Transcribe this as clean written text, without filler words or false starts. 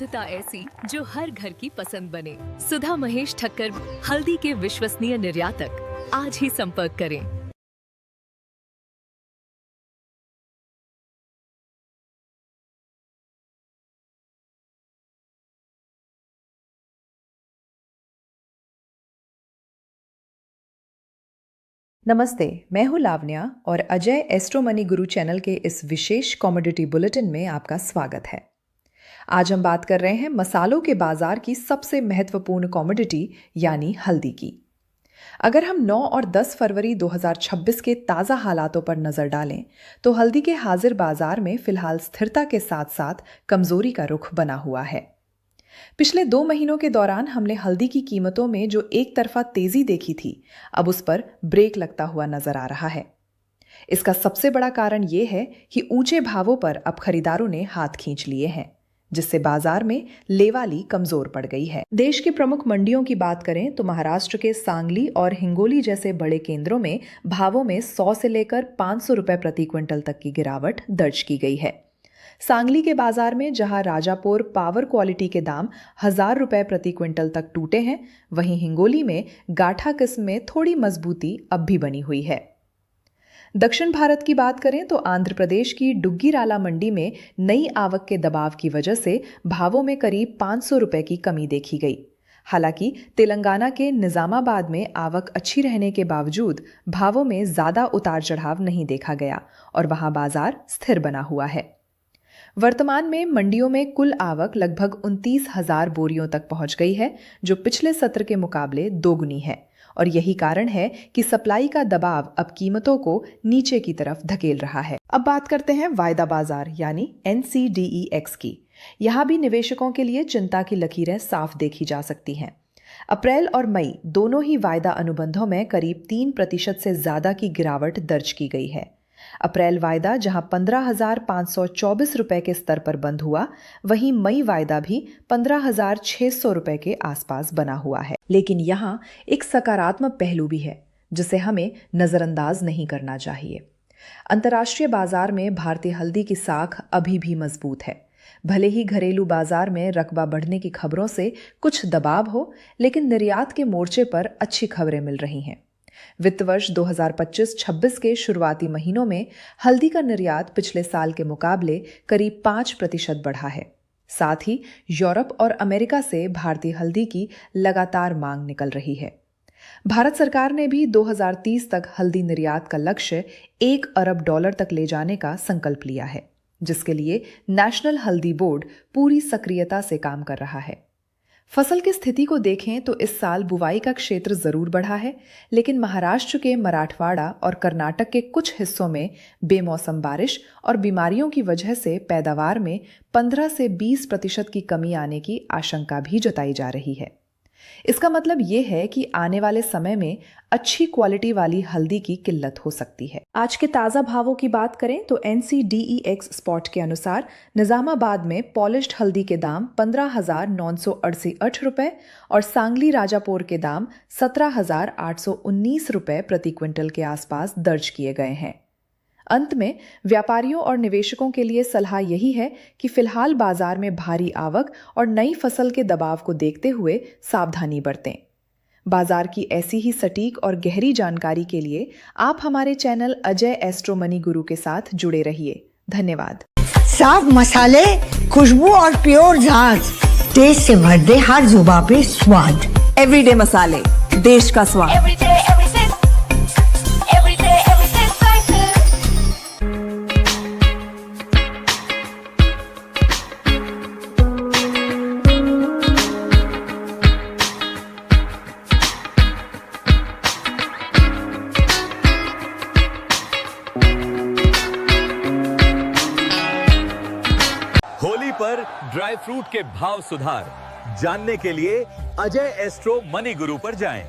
शुद्धता ऐसी जो हर घर की पसंद बने। सुधा महेश ठक्कर, हल्दी के विश्वसनीय निर्यातक। आज ही संपर्क करें। नमस्ते, मैं हूं लावण्या और अजय एस्ट्रो मनी गुरु चैनल के इस विशेष कमोडिटी बुलेटिन में आपका स्वागत है। आज हम बात कर रहे हैं मसालों के बाजार की सबसे महत्वपूर्ण कमोडिटी यानी हल्दी की। अगर हम 9 और 10 फरवरी 2026 के ताज़ा हालातों पर नजर डालें तो हल्दी के हाजिर बाजार में फिलहाल स्थिरता के साथ साथ कमजोरी का रुख बना हुआ है। पिछले 2 महीनों के दौरान हमने हल्दी की कीमतों में जो एक तरफा तेजी देखी थी, अब उस पर ब्रेक लगता हुआ नजर आ रहा है। इसका सबसे बड़ा कारण यह है कि ऊंचे भावों पर अब खरीदारों ने हाथ खींच लिए हैं, जिससे बाजार में लेवाली कमजोर पड़ गई है। देश की प्रमुख मंडियों की बात करें तो महाराष्ट्र के सांगली और हिंगोली जैसे बड़े केंद्रों में भावों में 100 से लेकर 500 रुपए प्रति क्विंटल तक की गिरावट दर्ज की गई है। सांगली के बाजार में जहां राजापुर पावर क्वालिटी के दाम 1000 रुपए प्रति क्विंटल तक टूटे हैं, वहीं हिंगोली में गाठा किस्म में थोड़ी मजबूती अब भी बनी हुई है। दक्षिण भारत की बात करें तो आंध्र प्रदेश की डुग्गीराला मंडी में नई आवक के दबाव की वजह से भावों में करीब 500 रुपए की कमी देखी गई। हालांकि तेलंगाना के निजामाबाद में आवक अच्छी रहने के बावजूद भावों में ज्यादा उतार चढ़ाव नहीं देखा गया और वहां बाजार स्थिर बना हुआ है। वर्तमान में मंडियों में कुल आवक लगभग 29,000 बोरियों तक पहुंच गई है, जो पिछले सत्र के मुकाबले दोगुनी है और यही कारण है कि सप्लाई का दबाव अब कीमतों को नीचे की तरफ धकेल रहा है। अब बात करते हैं वायदा बाजार यानी NCDEX की। यहां भी निवेशकों के लिए चिंता की लकीरें साफ देखी जा सकती हैं। अप्रैल और मई दोनों ही वायदा अनुबंधों में करीब 3% से ज्यादा की गिरावट दर्ज की गई है। अप्रैल वायदा जहां 15,524 रुपए के स्तर पर बंद हुआ, वहीं मई वायदा भी 15,600 रुपए के आसपास बना हुआ है। लेकिन यहां एक सकारात्मक पहलू भी है जिसे हमें नजरअंदाज नहीं करना चाहिए। अंतर्राष्ट्रीय बाजार में भारतीय हल्दी की साख अभी भी मजबूत है। भले ही घरेलू बाजार में रकबा बढ़ने की खबरों से कुछ दबाव हो, लेकिन निर्यात के मोर्चे पर अच्छी खबरें मिल रही हैं। वित्त वर्ष 2025-26 के शुरुआती महीनों में हल्दी का निर्यात पिछले साल के मुकाबले करीब 5% बढ़ा है। साथ ही यूरोप और अमेरिका से भारतीय हल्दी की लगातार मांग निकल रही है। भारत सरकार ने भी 2030 तक हल्दी निर्यात का लक्ष्य $1 अरब तक ले जाने का संकल्प लिया है, जिसके लिए नेशनल हल्दी बोर्ड पूरी सक्रियता से काम कर रहा है। फसल की स्थिति को देखें तो इस साल बुवाई का क्षेत्र जरूर बढ़ा है, लेकिन महाराष्ट्र के मराठवाड़ा और कर्नाटक के कुछ हिस्सों में बेमौसम बारिश और बीमारियों की वजह से पैदावार में 15 से 20% की कमी आने की आशंका भी जताई जा रही है। इसका मतलब ये है कि आने वाले समय में अच्छी क्वालिटी वाली हल्दी की किल्लत हो सकती है। आज के ताज़ा भावों की बात करें तो NCDEX स्पॉट के अनुसार निजामाबाद में पॉलिश्ड हल्दी के दाम 15,988 रुपए और सांगली राजापुर के दाम 17,819 रुपए प्रति क्विंटल के आसपास दर्ज किए गए हैं। अंत में व्यापारियों और निवेशकों के लिए सलाह यही है कि फिलहाल बाजार में भारी आवक और नई फसल के दबाव को देखते हुए सावधानी बरतें। बाजार की ऐसी ही सटीक और गहरी जानकारी के लिए आप हमारे चैनल अजय एस्ट्रो मनी गुरु के साथ जुड़े रहिए। धन्यवाद। साफ मसाले, खुशबू और प्योर झांझ, टेस्ट से भर दे हर जुबां पे स्वाद। एवरीडे मसाले, देश का स्वाद। होली पर ड्राई फ्रूट के भाव सुधार जानने के लिए अजय एस्ट्रो मनी गुरु पर जाएं।